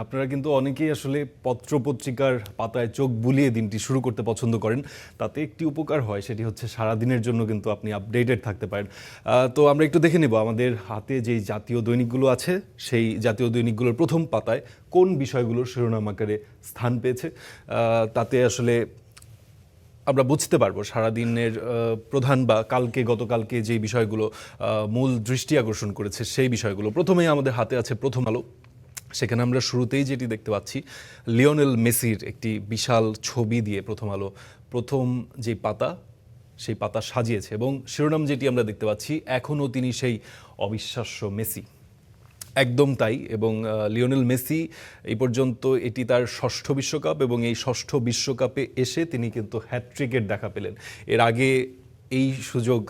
আপনারা কিন্তু অনেকেই আসলে পত্রপত্রিকার পাতায় চোখ বুলিয়ে দিনটি শুরু করতে পছন্দ করেন। তাতে একটি উপকার হয়, সেটি হচ্ছে সারাদিনের জন্য কিন্তু আপনি আপডেটেড থাকতে পারেন। তো আমরা একটু দেখে নেব আমাদের হাতে যেই জাতীয় দৈনিকগুলো আছে, সেই জাতীয় দৈনিকগুলোর প্রথম পাতায় কোন বিষয়গুলোর শিরোনাম আকারে স্থান পেয়েছে। তাতে আসলে আমরা বুঝতে পারবো সারাদিনের প্রধান বা গতকালকে যেই বিষয়গুলো মূল দৃষ্টি আকর্ষণ করেছে সেই বিষয়গুলো। প্রথমেই আমাদের হাতে আছে প্রথম আলো। সেখানে আমরা শুরুতেই যেটি দেখতে পাচ্ছি, লিওনেল মেসির একটি বিশাল ছবি দিয়ে প্রথম আলো প্রথম যে পাতা, সেই পাতা সাজিয়েছে এবং শিরোনাম যেটি আমরা দেখতে পাচ্ছি, এখনও তিনি সেই অবিশ্বাস্য মেসি। একদম তাই। এবং লিওনেল মেসি এই পর্যন্ত এটি তার ষষ্ঠ বিশ্বকাপ এবং এই ষষ্ঠ বিশ্বকাপে এসে তিনি কিন্তু হ্যাটট্রিকের দেখা পেলেন। এর আগে এই সুযোগ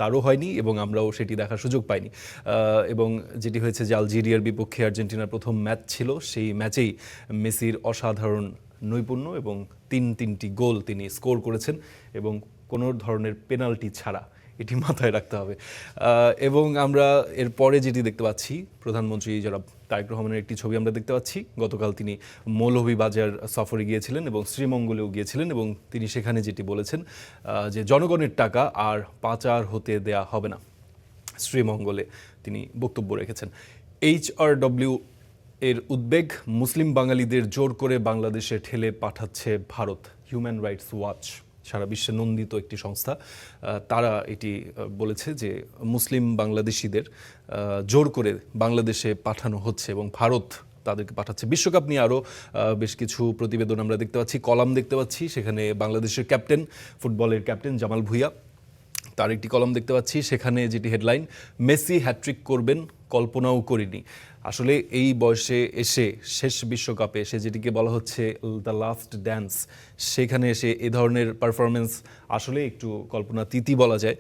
তারও হয়নি এবং আমরাও সেটি দেখার সুযোগ পাইনি। এবং যেটি হয়েছে যে আলজেরিয়ার বিপক্ষে আর্জেন্টিনার প্রথম ম্যাচ ছিল, সেই ম্যাচেই মেসির অসাধারণ নৈপুণ্য এবং তিনটি গোল তিনি স্কোর করেছেন এবং কোনো ধরনের পেনাল্টি ছাড়া, এটি মাথায় রাখতে হবে। এবং আমরা এরপরে যেটি দেখতে পাচ্ছি, প্রধানমন্ত্রী যারা তারেক রহমানের একটি ছবি আমরা দেখতে পাচ্ছি। গতকাল তিনি মৌলভীবাজার সফরে গিয়েছিলেন এবং শ্রীমঙ্গলেও গিয়েছিলেন এবং তিনি সেখানে যেটি বলেছেন যে জনগণের টাকা আর পাচার হতে দেয়া হবে না। শ্রীমঙ্গলে তিনি বক্তব্য রেখেছেন। HRW এর উদ্বেগ, মুসলিম বাঙালিদের জোর করে বাংলাদেশে ঠেলে পাঠাচ্ছে ভারত। হিউম্যান রাইটস ওয়াচ, সারা বিশ্বে নন্দিত একটি সংস্থা, তারা এটি বলেছে যে মুসলিম বাংলাদেশিদের জোর করে বাংলাদেশে পাঠানো হচ্ছে এবং ভারত তাদেরকে পাঠাচ্ছে। বিশ্বকাপ নিয়ে আরও বেশ কিছু প্রতিবেদন আমরা দেখতে পাচ্ছি, কলাম দেখতে পাচ্ছি। সেখানে বাংলাদেশের ক্যাপ্টেন, ফুটবলের ক্যাপ্টেন জামাল ভুঁইয়া, তার একটি কলাম দেখতে পাচ্ছি। সেখানে যেটি হেডলাইন, মেসি হ্যাট্রিক করবেন কল্পনাও করিনি। আসলে এই বয়সে এসে, শেষ বিশ্বকাপে এসে, যেটিকে বলা হচ্ছে দ্য লাস্ট ড্যান্স, সেখানে এসে এ ধরনের পারফরমেন্স আসলে একটু কল্পনাতীতই বলা যায়।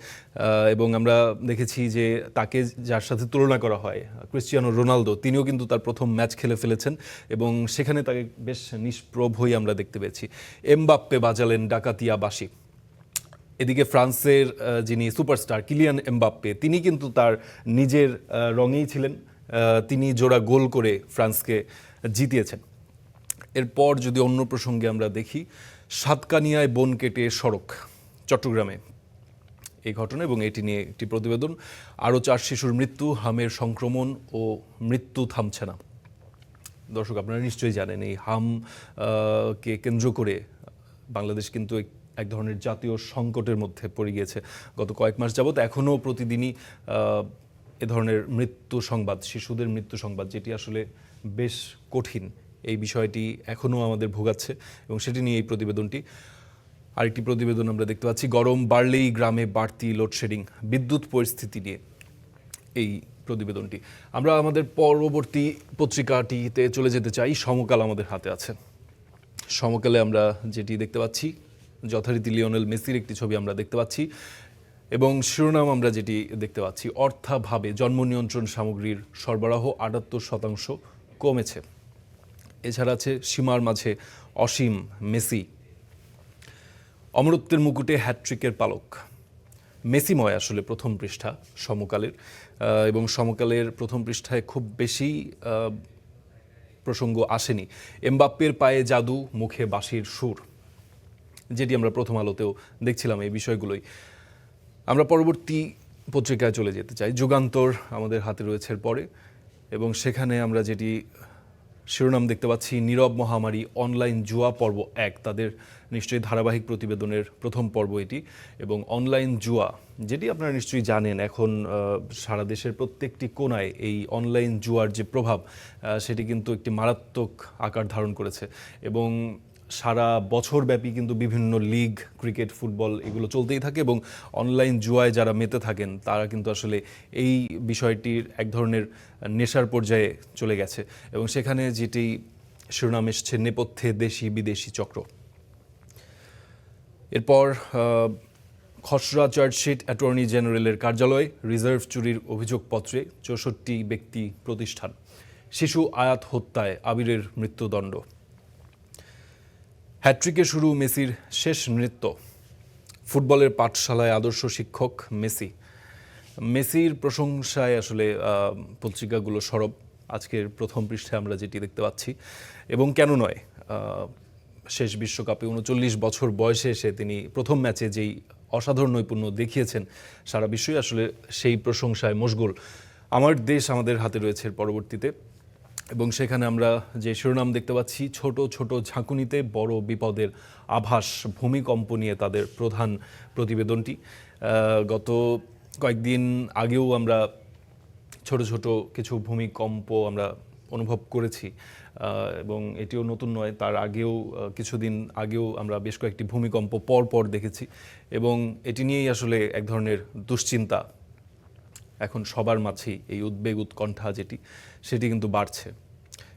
এবং আমরা দেখেছি যে তাকে যার সাথে তুলনা করা হয়, ক্রিস্টিয়ানো রোনালদো, তিনিও কিন্তু তার প্রথম ম্যাচ খেলে ফেলেছেন এবং সেখানে তাকে বেশ নিষ্প্রভই আমরা দেখতে পেয়েছি। এমবাপ্পে বাজালেন ডাকাতিয়া বাঁশি। এদিকে ফ্রান্সের যিনি সুপারস্টার কিলিয়ান এমবাপ্পে, তিনি কিন্তু তার নিজের রঙেই ছিলেন। তিনি জোড়া গোল করে ফ্রান্সকে জিতিয়েছেন। এরপর যদি অন্য প্রসঙ্গে আমরা দেখি, সাতকানিয়ায় বন কেটে সড়ক, চট্টগ্রামে এই ঘটনা এবং এটি নিয়ে একটি প্রতিবেদন। আরও 4 শিশুর মৃত্যু, হামের সংক্রমণ ও মৃত্যু থামছে না। দর্শক, আপনারা নিশ্চয়ই জানেন এই হাম কে কেন্দ্র করে বাংলাদেশ কিন্তু এক ধরনের জাতীয় সংকটের মধ্যে পড়ে গিয়েছে গত কয়েক মাস যাবৎ। এখনও প্রতিদিনই এ ধরনের মৃত্যু সংবাদ, শিশুদের মৃত্যু সংবাদ, যেটি আসলে বেশ কঠিন, এই বিষয়টি এখনও আমাদের ভোগাচ্ছে এবং সেটি নিয়ে এই প্রতিবেদনটি। আরেকটি প্রতিবেদন আমরা দেখতে পাচ্ছি, গরম বাড়লেই গ্রামে বাড়তি লোডশেডিং, বিদ্যুৎ পরিস্থিতি নিয়ে এই প্রতিবেদনটি। আমরা আমাদের পরবর্তী পত্রিকাটিতে চলে যেতে চাই। সমকাল আমাদের হাতে আছে। সমকালে আমরা যেটি দেখতে পাচ্ছি, যথারীতি লিওনেল মেসির একটি ছবি আমরা দেখতে পাচ্ছি এবং শিরোনাম আমরা যেটি দেখতে পাচ্ছি, অর্থাভাবে জন্ম নিয়ন্ত্রণ সামগ্রীর সরবরাহ 78% কমেছে। এছাড়া আছে সীমার মাঝে অসীম মেসি, অমরত্বের মুকুটে হ্যাটট্রিকের পালক। মেসিময় আসলে প্রথম পৃষ্ঠা সমকালের, এবং সমকালের প্রথম পৃষ্ঠায় খুব বেশি প্রসঙ্গ আসেনি। এমবাপ্পের পায়ে জাদু, মুখে বাঁশির সুর, যেটি আমরা প্রথম আলোতেও দেখছিলাম। এই বিষয়গুলোই আমরা পরবর্তী পত্রিকায় চলে যেতে চাই। যুগান্তর আমাদের হাতে রয়েছে পরে এবং সেখানে আমরা যেটি শিরোনাম দেখতে পাচ্ছি, নীরব মহামারী, অনলাইন জুয়া পর্ব 1। তাদের নিশ্চয়ই ধারাবাহিক প্রতিবেদনের প্রথম পর্ব এটি। এবং অনলাইন জুয়া, যেটি আপনারা নিশ্চয়ই জানেন, এখন সারা দেশের প্রত্যেকটি কোণায় এই অনলাইন জুয়ার যে প্রভাব, সেটি কিন্তু একটি মারাত্মক আকার ধারণ করেছে এবং সারা বছরব্যাপী কিন্তু বিভিন্ন লিগ, ক্রিকেট, ফুটবল, এগুলো চলতেই থাকে এবং অনলাইন জুয়ায় যারা মেতে থাকেন তারা কিন্তু আসলে এই বিষয়টির এক ধরনের নেশার পর্যায়ে চলে গেছে এবং সেখানে যেটি শিরোনাম এসছে, নেপথ্যে দেশি বিদেশি চক্র। এরপর খসড়া চার্জশিট অ্যাটর্নি জেনারেলের কার্যালয়, রিজার্ভ চুরির অভিযোগপত্রে 64 ব্যক্তি প্রতিষ্ঠান, শিশু আয়াত হত্যায় আবিরের মৃত্যুদণ্ড। হ্যাট্রিকে শুরু মেসির শেষ নৃত্য, ফুটবলের পাঠশালায় আদর্শ শিক্ষক মেসি। মেসির প্রশংসায় আসলে পত্রিকাগুলো সরব। আজকের প্রথম পৃষ্ঠায় আমরা যেটি দেখতে পাচ্ছি, এবং কেন নয়, শেষ বিশ্বকাপে ৩৯ বছর বয়সে এসে তিনি প্রথম ম্যাচে যেই অসাধারণ নৈপুণ্য দেখিয়েছেন, সারা বিশ্বই আসলে সেই প্রশংসায় মশগুল। আমার দেশ আমাদের হাতে রয়েছে পরবর্তীতে, এবং সেখানে আমরা যে শিরোনাম দেখতে পাচ্ছি, ছোট ছোট ঝাঁকুনিতে বড় বিপদের আভাস, ভূমিকম্প নিয়ে তাদের প্রধান প্রতিবেদনটি। গত কয়েকদিন আগেও আমরা ছোট ছোট কিছু ভূমিকম্প আমরা অনুভব করেছি, এবং এটিও নতুন নয়, তার আগেও কিছুদিন আগেও আমরা বেশ কয়েকটি ভূমিকম্প পর পর দেখেছি, এবং এটি নিয়েই আসলে এক ধরনের দুশ্চিন্তা এখন সবার মাঝেই, এই উদ্বেগ উৎকণ্ঠা সেটি কিন্তু বাড়ছে।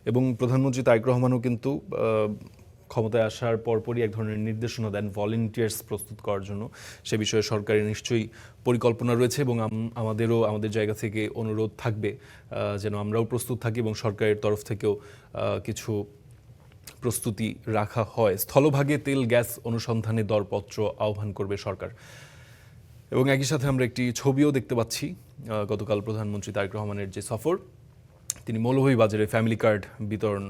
এবং প্রধানমন্ত্রী তারেক রহমানও কিন্তু ক্ষমতায় আসার পরপরই এক ধরনের নির্দেশনা দেন ভলেন্টিয়ার্স প্রস্তুত করার জন্য। সে বিষয়ে সরকারের নিশ্চয়ই পরিকল্পনা রয়েছে, এবং আমাদেরও আমাদের জায়গা থেকে অনুরোধ থাকবে যেন আমরাও প্রস্তুত থাকি, এবং সরকারের তরফ থেকেও কিছু প্রস্তুতি রাখা হয়। স্থলভাগে তেল গ্যাস অনুসন্ধানে দরপত্র আহ্বান করবে সরকার। এবং একই সাথে আমরা একটি ছবিও দেখতে পাচ্ছি, গতকাল প্রধানমন্ত্রী তারেক রহমানের যে সফর, তিনি মৌলভীবাজারে ফ্যামিলি কার্ড বিতরণ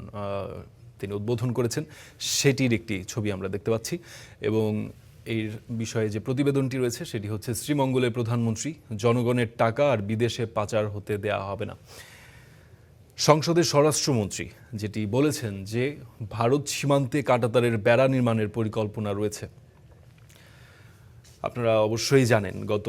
তিনি উদ্বোধন করেছেন, সেটির একটি ছবি আমরা দেখতে পাচ্ছি। এবং এর বিষয়ে যে প্রতিবেদনটি রয়েছে সেটি হচ্ছে, শ্রীমঙ্গলের প্রধানমন্ত্রী, জনগণের টাকা আর বিদেশে পাচার হতে দেয়া হবে না। সংসদের স্বরাষ্ট্রমন্ত্রী যেটি বলেছেন যে ভারত সীমান্তে কাঁটাতারের বেড়া নির্মাণের পরিকল্পনা রয়েছে। আপনারা অবশ্যই জানেন, গত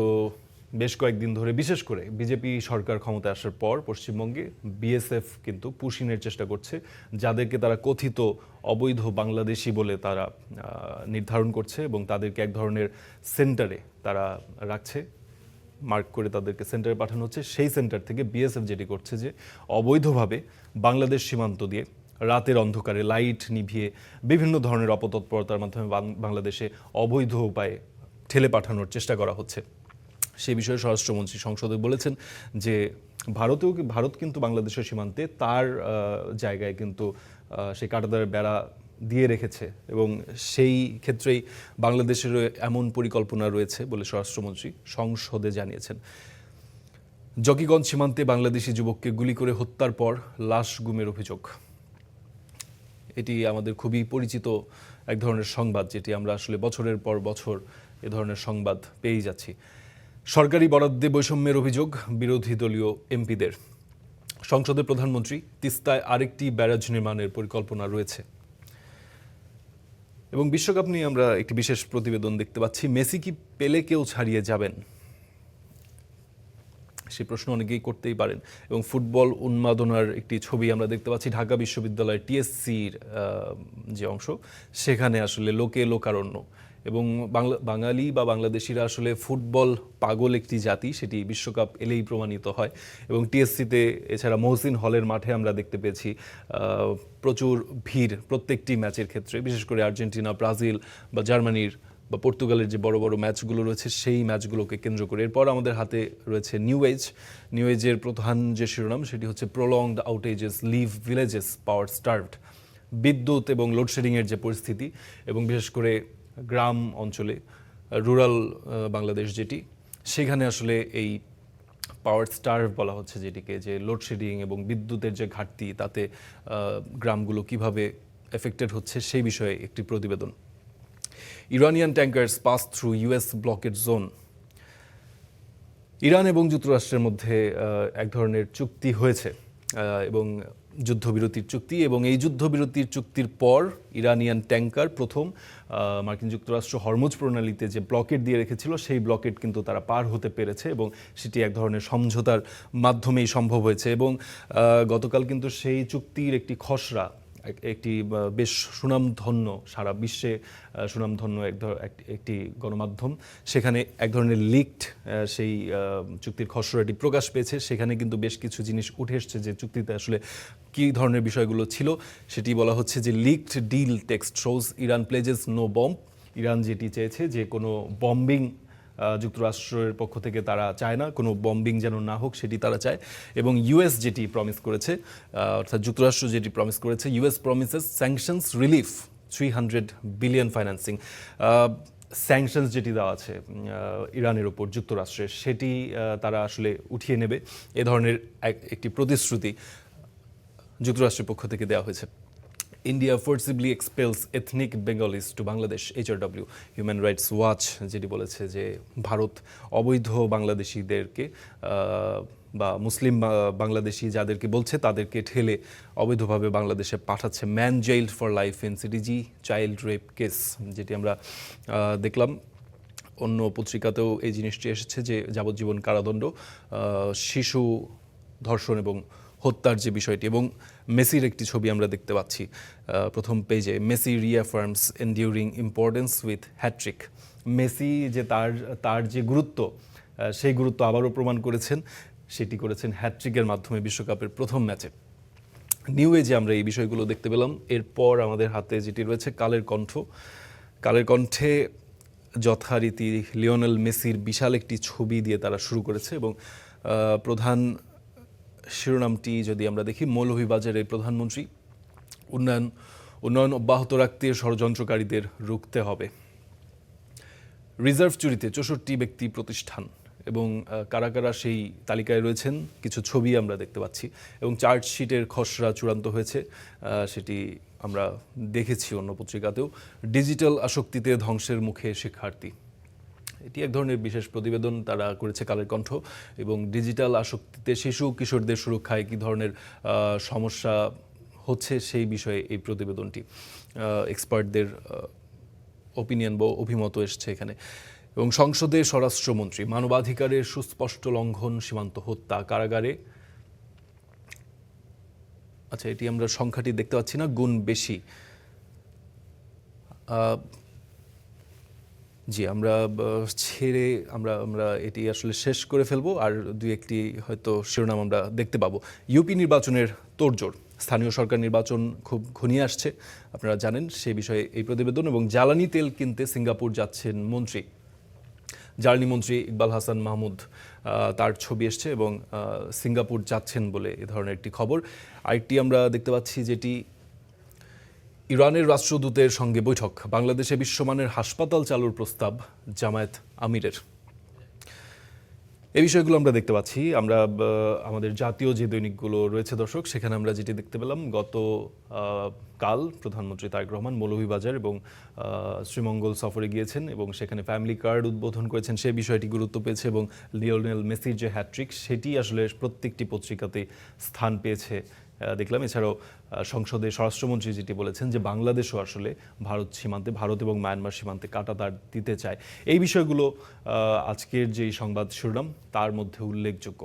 বেশ কয়েকদিন ধরে, বিশেষ করে বিজেপি সরকার ক্ষমতায় আসার পর পশ্চিমবঙ্গে বিএসএফ কিন্তু পুশিনের চেষ্টা করছে, যাদেরকে তারা কথিত অবৈধ বাংলাদেশি বলে তারা নির্ধারণ করছে, এবং তাদেরকে এক ধরনের সেন্টারে তারা রাখছে, মার্ক করে তাদেরকে সেন্টারে পাঠানো হচ্ছে। সেই সেন্টার থেকে বিএসএফ যেটি করছে যে অবৈধভাবে বাংলাদেশ সীমান্ত দিয়ে রাতের অন্ধকারে লাইট নিভিয়ে বিভিন্ন ধরনের অপতৎপরতার মাধ্যমে বাংলাদেশে অবৈধ উপায়ে ঠেলে পাঠানোর চেষ্টা করা হচ্ছে। সে বিষয়ে স্বরাষ্ট্রমন্ত্রী সংসদে বলেছেন যে ভারত কিন্তু বাংলাদেশের সীমান্তে তার জায়গায় কিন্তু সেই কাঁটাতারের বেড়া দিয়ে রেখেছে, এবং সেই ক্ষেত্রেই বাংলাদেশের এমন পরিকল্পনা রয়েছে বলে স্বরাষ্ট্রমন্ত্রী সংসদে জানিয়েছেন। জকিগঞ্জ সীমান্তে বাংলাদেশি যুবককে গুলি করে হত্যার পর লাশ গুমের অভিযোগ, এটি আমাদের খুবই পরিচিত এক ধরনের সংবাদ, যেটি আমরা আসলে বছরের পর বছর এ ধরনের সংবাদ পেয়েই যাচ্ছি। সরকারি বরাদ্দে বৈষম্যের অভিযোগ বিরোধী দলীয় এমপিদের। সংসদে প্রধানমন্ত্রী, তিস্তায় আরেকটি ব্যারাজ নির্মাণের পরিকল্পনা রয়েছে। এবং বিশ্বকাপ নিয়ে আমরা একটি বিশেষ প্রতিবেদন দেখতে পাচ্ছি, মেসি কি পেলেকেও ছাড়িয়ে যাবেন, সেই প্রশ্ন অনেকেই করতেই পারেন। এবং ফুটবল উন্মাদনার একটি ছবি আমরা দেখতে পাচ্ছি, ঢাকা বিশ্ববিদ্যালয়ের টিএসসির যে অংশ, সেখানে আসলে লোকে লোকারণ্য, এবং বাঙালি বা বাংলাদেশিরা আসলে ফুটবল পাগল একটি জাতি, সেটি বিশ্বকাপ এলেই প্রমাণিত হয়। এবং টিএসসিতে এছাড়া মহসিন হলের মাঠে আমরা দেখতে পেয়েছি প্রচুর ভিড় প্রত্যেকটি ম্যাচের ক্ষেত্রে, বিশেষ করে আর্জেন্টিনা, ব্রাজিল বা জার্মানির বা পর্তুগালের যে বড় বড় ম্যাচগুলো রয়েছে সেই ম্যাচগুলোকে কেন্দ্র করে। এরপর আমাদের হাতে রয়েছে নিউ এজের প্রধান যে শিরোনাম সেটি হচ্ছে, প্রলংড আউটেজেস লিভ ভিলেজেস পাওয়ার স্টার্ভড। বিদ্যুৎ এবং লোডশেডিংয়ের যে পরিস্থিতি, এবং বিশেষ করে গ্রাম অঞ্চলে, রুরাল বাংলাদেশ যেটি, সেখানে আসলে এই পাওয়ার স্টার্ভ বলা হচ্ছে যেটিকে, যে লোডশেডিং এবং বিদ্যুতের যে ঘাটতি, তাতে গ্রামগুলো কিভাবে এফেক্টেড হচ্ছে সেই বিষয়ে একটি প্রতিবেদন। Iranian tankers pass through US blocked zone. Iran এবং যুক্তরাষ্ট্রের মধ্যে এক ধরনের চুক্তি হয়েছে, এবং যুদ্ধবিরতির চুক্তি, এবং এই যুদ্ধবিরতির চুক্তির পর ইরানিয়ান ট্যাঙ্কার প্রথম মার্কিন যুক্তরাষ্ট্র হরমুজ প্রণালীতে যে ব্লকেট দিয়ে রেখেছিল, সেই ব্লকেট কিন্তু তারা পার হতে পেরেছে, এবং সেটি এক ধরনের সমঝোতার মাধ্যমেই সম্ভব হয়েছে। এবং গতকাল কিন্তু সেই চুক্তির একটি খসড়া, একটি বেশ সুনামধন্য, সারা বিশ্বে সুনামধন্য একটি গণমাধ্যম, সেখানে এক ধরনের লিকড সেই চুক্তির খসড়াটি প্রকাশ পেয়েছে। সেখানে কিন্তু বেশ কিছু জিনিস উঠে এসছে যে চুক্তিতে আসলে কী ধরনের বিষয়গুলো ছিল, সেটি বলা হচ্ছে যে leaked deal text shows Iran pledges no bomb. Iran যেটি চেয়েছে যে কোনো বম্বিং যুক্তরাষ্ট্রের পক্ষ থেকে তারা চায় না, কোনো বম্বিং যেন না হোক সেটি তারা চায়। এবং ইউএস যেটি প্রমিস করেছে, অর্থাৎ যুক্তরাষ্ট্র যেটি প্রমিস করেছে, US promises sanctions relief 300 billion financing. Sanctions যেটি দেওয়া আছে ইরানের ওপর যুক্তরাষ্ট্রের, সেটি তারা আসলে উঠিয়ে নেবে, এ ধরনের একটি প্রতিশ্রুতি যুক্তরাষ্ট্রের পক্ষ থেকে দেওয়া হয়েছে। India forcibly expels ethnic Bengalis to Bangladesh, HRW। Human Rights Watch যেটি বলেছে যে ভারত অবৈধ বাংলাদেশিদেরকে বা মুসলিম বাংলাদেশি যাদেরকে বলছে তাদেরকে ঠেলে অবৈধভাবে বাংলাদেশে পাঠাচ্ছে। Man jailed for life in CTG child rape case, যেটি আমরা দেখলাম। অন্য পত্রিকাতেও এই জিনিসটি এসেছে যে যাবজ্জীবন কারাদণ্ড, শিশু ধর্ষণ এবং হত্যার যে বিষয়টি। এবং মেসির একটি ছবি আমরা দেখতে পাচ্ছি প্রথম পেজে। Messi reaffirms enduring importance with hat trick. Messi যে তার যে গুরুত্ব, সেই গুরুত্ব আবারও প্রমাণ করেছেন, সেটি করেছেন হ্যাট্রিকের মাধ্যমে বিশ্বকাপের প্রথম ম্যাচে। নিউ এজে আমরা এই বিষয়গুলো দেখতে পেলাম। এরপর আমাদের হাতে যেটি রয়েছে কালের কণ্ঠ। কালের কণ্ঠে যথারীতি লিওনেল মেসির বিশাল একটি ছবি দিয়ে তারা শুরু করেছে এবং প্রধান শিরোনামটি যদি আমরা দেখি, মৌলভীবাজারের প্রধানমন্ত্রী, উন্নয়ন অব্যাহত রাখতে ষড়যন্ত্রকারীদের রুখতে হবে। রিজার্ভ চুরিতে 64 ব্যক্তি প্রতিষ্ঠান এবং কারা কারা সেই তালিকায় রয়েছেন কিছু ছবি আমরা দেখতে পাচ্ছি এবং চার্জশিটের খসড়া চূড়ান্ত হয়েছে, সেটি আমরা দেখেছি অন্য পত্রিকাতেও। ডিজিটাল আসক্তিতে ধ্বংসের মুখে শিক্ষার্থী, এটি এক ধরনের বিশেষ প্রতিবেদন তারা করেছে কালের কণ্ঠ। এবং ডিজিটাল আসক্তিতে শিশু কিশোরদের সুরক্ষায় কী ধরনের সমস্যা হচ্ছে সেই বিষয়ে এই প্রতিবেদনটি। এক্সপার্টদের ওপিনিয়ন বা অভিমত এসছে এখানে। এবং সংসদে স্বরাষ্ট্রমন্ত্রী, মানবাধিকারের সুস্পষ্ট লঙ্ঘন, সীমান্ত হত্যা, কারাগারে। আচ্ছা, এটি আমরা সংখ্যাটি দেখতে পাচ্ছি না, গুণ বেশি। জি, আমরা ছেড়ে আমরা এটি আসলে শেষ করে ফেলবো, আর দুই একটি হয়তো শিরোনাম আমরা দেখতে পাবো। ইউপি নির্বাচনের তোড়জোড়, স্থানীয় সরকার নির্বাচন খুব ঘনিয়ে আসছে, আপনারা জানেন সে বিষয়ে এই প্রতিবেদন। এবং জ্বালানি তেল কিনতে সিঙ্গাপুর যাচ্ছেন মন্ত্রী, জ্বালানি মন্ত্রী ইকবাল হাসান মাহমুদ, তার ছবি এসছে এবং সিঙ্গাপুর যাচ্ছেন বলে এ ধরনের একটি খবর। আরেকটি আমরা দেখতে পাচ্ছি যেটি ইরানের রাষ্ট্রদূতের সঙ্গে বৈঠক, বাংলাদেশে বিশ্বমানের হাসপাতাল চালুর প্রস্তাব জামায়াত আমিরের। এই বিষয়গুলো আমরা দেখতে পাচ্ছি। আমরা আমাদের জাতীয় যে দৈনিকগুলো রয়েছে দর্শক, সেখানে আমরা যেটি দেখতে পেলাম, কাল প্রধানমন্ত্রী তারেক রহমান মৌলভীবাজার এবং শ্রীমঙ্গল সফরে গিয়েছেন এবং সেখানে ফ্যামিলি কার্ড উদ্বোধন করেছেন, সে বিষয়টি গুরুত্ব পেয়েছে। এবং লিওনেল মেসির যে হ্যাট্রিক, সেটি আসলে প্রত্যেকটি পত্রিকাতে স্থান পেয়েছে দেখলাম। এছাড়াও সংসদে স্বরাষ্ট্রমন্ত্রী যেটি বলেছেন যে বাংলাদেশও আসলে ভারত এবং মায়ানমার সীমান্তে কাঁটাতার দিতে চায়। এই বিষয়গুলো আজকের যেই সংবাদ শিরোনাম তার মধ্যে উল্লেখযোগ্য।